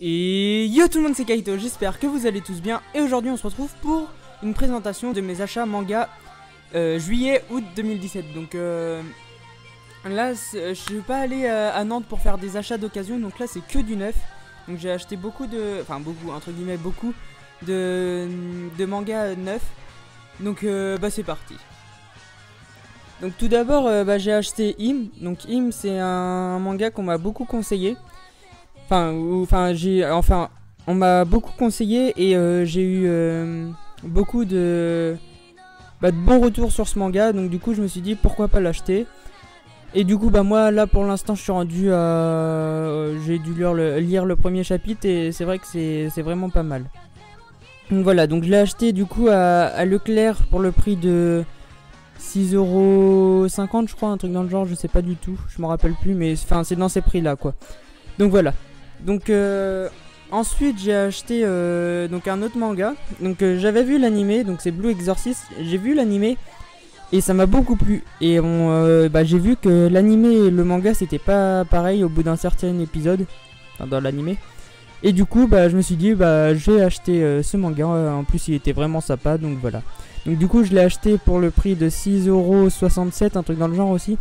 Et yo tout le monde, c'est Kaito, j'espère que vous allez tous bien. Et aujourd'hui on se retrouve pour une présentation de mes achats manga juillet-août 2017. Donc là je suis pas allé à Nantes pour faire des achats d'occasion, donc là c'est que du neuf. Donc j'ai acheté beaucoup de, enfin beaucoup entre guillemets beaucoup de mangas neufs. Donc bah c'est parti. Donc tout d'abord j'ai acheté Im. Donc Im c'est un manga qu'on m'a beaucoup conseillé. On m'a beaucoup conseillé et j'ai eu beaucoup de bons retours sur ce manga. Donc du coup je me suis dit pourquoi pas l'acheter. Et du coup moi là pour l'instant je suis rendu à... j'ai dû lire le premier chapitre et c'est vrai que c'est vraiment pas mal. Donc voilà, donc je l'ai acheté du coup à Leclerc pour le prix de 6,50€ je crois, un truc dans le genre, je sais pas du tout, je me rappelle plus, mais enfin c'est dans ces prix là quoi. Donc voilà. Donc ensuite j'ai acheté donc un autre manga. Donc j'avais vu l'animé, donc c'est Blue Exorcist. J'ai vu l'animé et ça m'a beaucoup plu. Et j'ai vu que l'animé et le manga c'était pas pareil au bout d'un certain épisode, enfin, dans l'animé. Et du coup je me suis dit j'ai acheté ce manga. En plus il était vraiment sympa, donc voilà. Donc du coup je l'ai acheté pour le prix de 6,67€, un truc dans le genre aussi.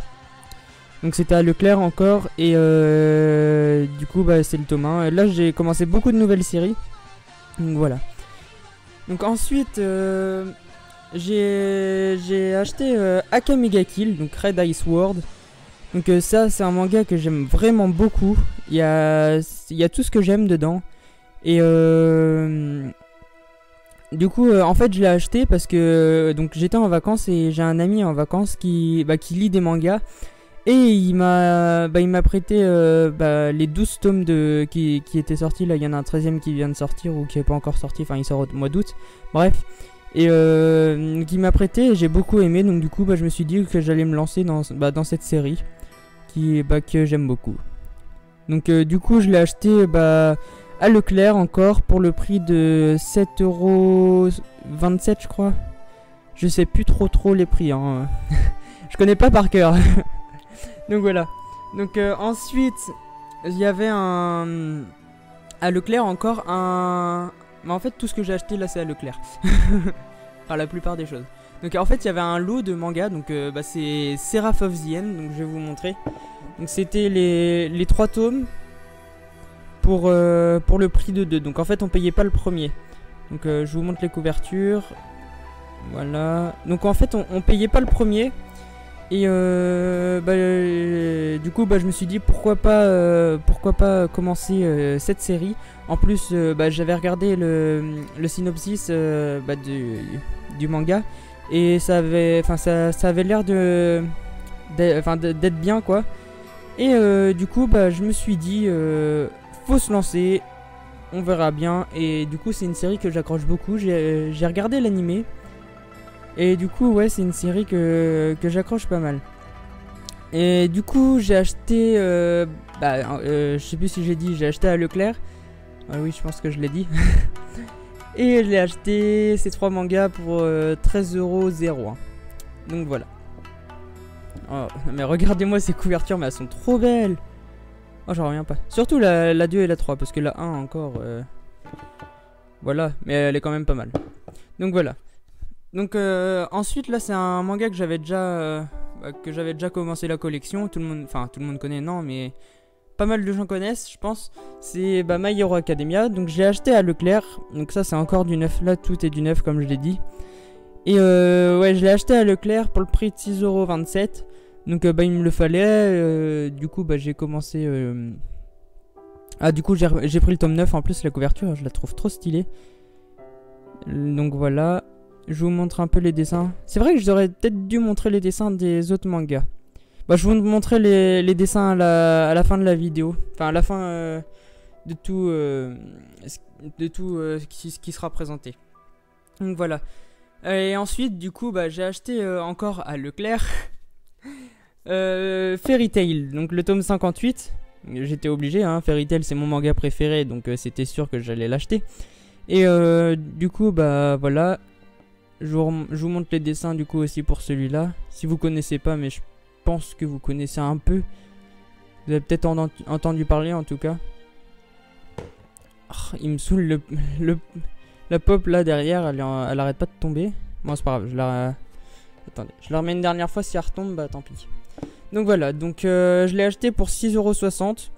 Donc c'était à Leclerc encore et du coup c'est le tome 1. Là j'ai commencé beaucoup de nouvelles séries. Donc voilà. Donc ensuite j'ai acheté Akame ga Kill, donc Red Ice World. Donc ça c'est un manga que j'aime vraiment beaucoup. Il y a tout ce que j'aime dedans. Et du coup en fait je l'ai acheté parce que donc j'étais en vacances et j'ai un ami en vacances qui lit des mangas. Et il m'a prêté les 12 tomes qui étaient sortis. Là il y en a un 13ème qui vient de sortir ou qui n'est pas encore sorti, enfin il sort au mois d'août, bref. Et qui m'a prêté et j'ai beaucoup aimé. Donc du coup je me suis dit que j'allais me lancer dans cette série que j'aime beaucoup. Donc du coup je l'ai acheté à Leclerc encore pour le prix de 7,27€ je crois. Je sais plus trop les prix hein. Je connais pas par cœur. Donc voilà. Donc ensuite il y avait à Leclerc encore un... Mais en fait tout ce que j'ai acheté là c'est à Leclerc. Enfin la plupart des choses. Donc en fait il y avait un lot de mangas. Donc c'est Seraph of the End. Donc je vais vous montrer. Donc c'était les 3 tomes pour le prix de 2. Donc en fait on payait pas le premier. Donc je vous montre les couvertures. Voilà. Donc en fait on payait pas le premier. Et du coup je me suis dit pourquoi pas commencer cette série. En plus j'avais regardé le synopsis du manga et ça avait l'air d'être bien quoi. Et du coup je me suis dit faut se lancer, on verra bien. Et du coup c'est une série que j'accroche beaucoup. J'ai regardé l'animé. Et du coup ouais c'est une série que j'accroche pas mal. Et du coup j'ai acheté je sais plus si j'ai dit, j'ai acheté à Leclerc. Oui je pense que je l'ai dit. Et je l'ai acheté ces 3 mangas pour 13,01€. Donc voilà. Oh, mais regardez-moi ces couvertures, mais elles sont trop belles. Oh j'en reviens pas. Surtout la 2 et la 3 parce que la 1 encore voilà, mais elle est quand même pas mal. Donc voilà. Donc ensuite là c'est un manga que j'avais déjà commencé la collection. Tout le monde connaît, non mais pas mal de gens connaissent je pense. C'est My Hero Academia. Donc j'ai acheté à Leclerc. Donc ça c'est encore du neuf, là tout est du neuf comme je l'ai dit. Et ouais je l'ai acheté à Leclerc pour le prix de 6,27€. Donc il me le fallait. Du coup j'ai commencé du coup j'ai pris le tome 9. En plus la couverture je la trouve trop stylée. Donc voilà. Je vous montre un peu les dessins. C'est vrai que j'aurais peut-être dû montrer les dessins des autres mangas. Je vous montrerai les dessins à la fin de la vidéo. Enfin à la fin de tout ce qui sera présenté. Donc voilà. Et ensuite du coup j'ai acheté encore à Leclerc Fairy Tail. Donc le tome 58. J'étais obligé hein. Fairy Tail c'est mon manga préféré. Donc c'était sûr que j'allais l'acheter. Et du coup voilà. Je vous montre les dessins du coup aussi pour celui-là. Si vous connaissez pas, mais je pense que vous connaissez un peu. Vous avez peut-être entendu parler en tout cas. mort. Il me saoule la pop là derrière, elle arrête pas de tomber. Bon, c'est pas grave, attendez, je la remets une dernière fois, si elle retombe, bah tant pis. Donc voilà, donc je l'ai acheté pour 6,60 €.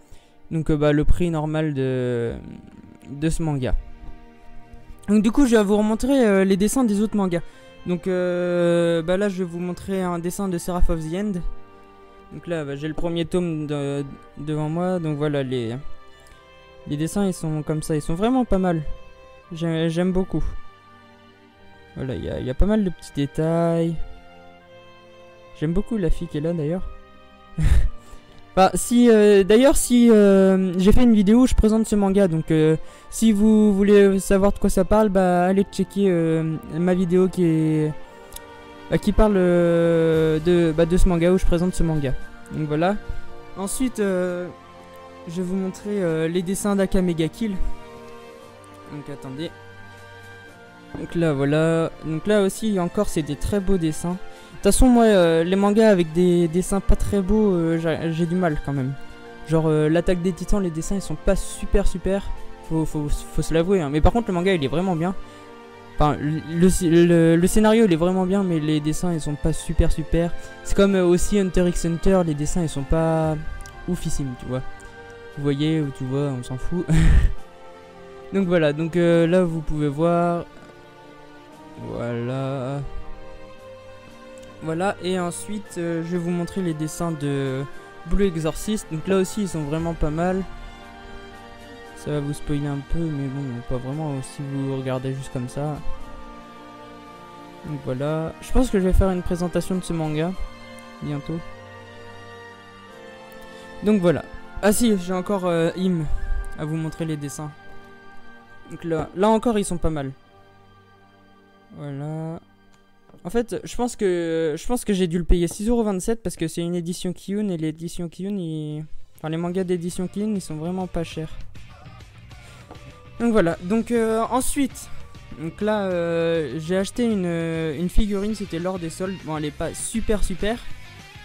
Donc bah, le prix normal de ce manga. Donc du coup je vais vous remontrer les dessins des autres mangas. Donc bah là je vais vous montrer un dessin de Seraph of the End. Donc là bah, j'ai le premier tome devant moi. Donc voilà, les dessins ils sont comme ça, ils sont vraiment pas mal. J'aime beaucoup. Voilà, il y a pas mal de petits détails. J'aime beaucoup la fille qui est là d'ailleurs. Bah, d'ailleurs, si j'ai fait une vidéo où je présente ce manga, donc si vous voulez savoir de quoi ça parle, bah allez checker ma vidéo qui parle de ce manga, où je présente ce manga. Donc voilà. Ensuite, je vais vous montrer les dessins d'Aka Mega Kill. Donc attendez. Donc là voilà. Donc là aussi encore c'est des très beaux dessins. De toute façon moi les mangas avec des dessins pas très beaux j'ai du mal quand même. Genre l'attaque des titans, les dessins ils sont pas super. Faut se l'avouer hein. Mais par contre le manga il est vraiment bien. Enfin le scénario il est vraiment bien, mais les dessins ils sont pas super. C'est comme aussi Hunter x Hunter, les dessins ils sont pas oufissimes, tu vois. Vous voyez ou tu vois, on s'en fout. Donc voilà, donc là vous pouvez voir. Voilà, et ensuite je vais vous montrer les dessins de Blue Exorcist. Donc là aussi ils sont vraiment pas mal. Ça va vous spoiler un peu, mais bon, pas vraiment si vous regardez juste comme ça. Donc voilà, je pense que je vais faire une présentation de ce manga bientôt. Donc voilà. Ah si, j'ai encore Im à vous montrer les dessins. Donc là encore ils sont pas mal. Voilà. En fait, je pense que j'ai dû le payer 6,27 € parce que c'est une édition Kiyun, et l'édition Kiyun, enfin les mangas d'édition Kiyun, ils sont vraiment pas chers. Donc voilà. Donc ensuite, donc là j'ai acheté une figurine, c'était lors des soldes. Bon, elle est pas super,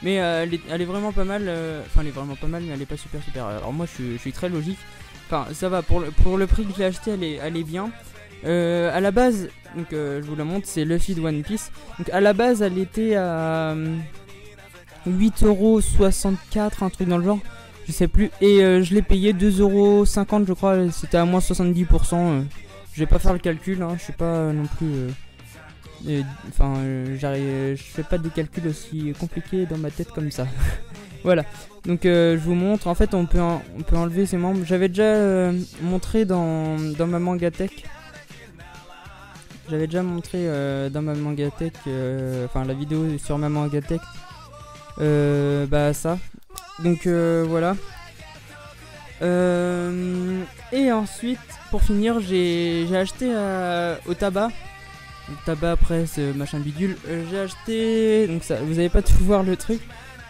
mais elle est vraiment pas mal. Enfin, elle est vraiment pas mal, mais elle est pas super. Alors moi, je suis très logique. Enfin, ça va pour le prix que j'ai acheté, elle est bien. À la base, donc je vous la montre, c'est Luffy de One Piece. Donc à la base elle était à 8,64 €, un truc dans le genre, je sais plus. Et je l'ai payé 2,50 € je crois, c'était à moins 70%. Je vais pas faire le calcul, hein, je suis pas non plus... Enfin, je fais pas des calculs aussi compliqués dans ma tête comme ça. Voilà, donc je vous montre. En fait on peut enlever ses membres. J'avais déjà montré dans ma mangatech. J'avais déjà montré dans ma mangatech, enfin la vidéo sur ma mangatech, bah ça. Donc voilà. Et ensuite, pour finir, j'ai acheté au tabac. Tabac, presse, machin bidule. J'ai acheté, donc ça, vous avez pas tout voir le truc.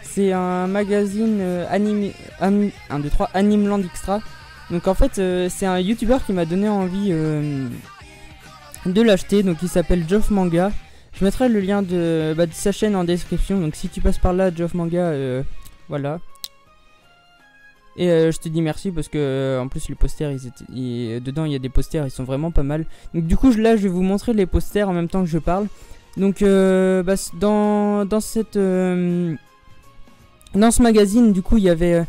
C'est un magazine Anime Land Extra. Donc en fait, c'est un youtubeur qui m'a donné envie de l'acheter, donc il s'appelle Geoff Manga. Je mettrai le lien de sa chaîne en description, donc si tu passes par là, Geoff Manga, voilà. Et je te dis merci parce que en plus les posters, dedans il y a des posters, ils sont vraiment pas mal. Donc du coup là je vais vous montrer les posters en même temps que je parle. Donc dans ce magazine, du coup il y avait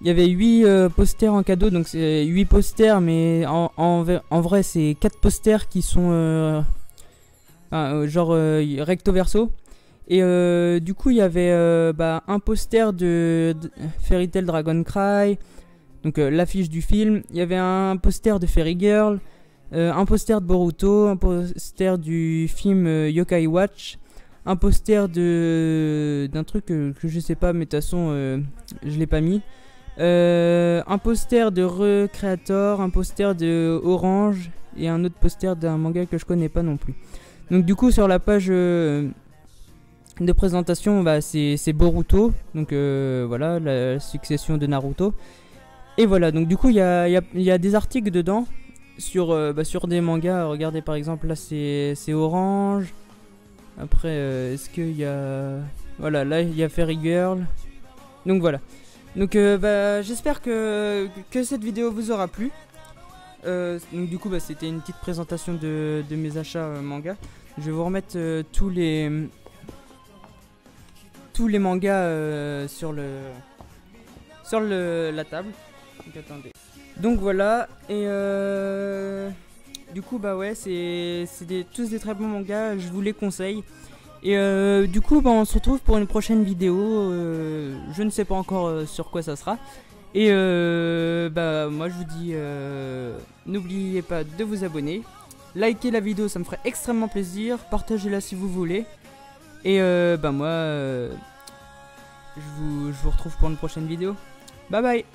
8 posters en cadeau, donc c'est 8 posters, mais en vrai c'est 4 posters qui sont genre recto verso. Et du coup il y avait un poster de Fairy Tail Dragon Cry, donc l'affiche du film. Il y avait un poster de Fairy Girl, un poster de Boruto, un poster du film Yokai Watch, un poster d'un truc que je sais pas, mais de toute façon je l'ai pas mis. Un poster de Recreator, un poster de Orange et un autre poster d'un manga que je connais pas non plus. Donc du coup sur la page de présentation, c'est Boruto, donc voilà, la succession de Naruto. Et voilà, donc du coup il y a des articles dedans sur des mangas. Regardez par exemple là c'est Orange. Après est-ce qu'il y a... Voilà, là il y a Fairy Girl. Donc voilà. Donc j'espère que cette vidéo vous aura plu. Donc du coup bah, c'était une petite présentation de mes achats manga. Je vais vous remettre tous les mangas sur la table. Donc attendez. Donc voilà, et du coup bah ouais, c'est tous des très bons mangas, je vous les conseille. Et du coup bah, on se retrouve pour une prochaine vidéo, je ne sais pas encore sur quoi ça sera. Et bah moi je vous dis, n'oubliez pas de vous abonner, likez la vidéo, ça me ferait extrêmement plaisir, partagez-la si vous voulez. Et bah moi je vous retrouve pour une prochaine vidéo. Bye bye.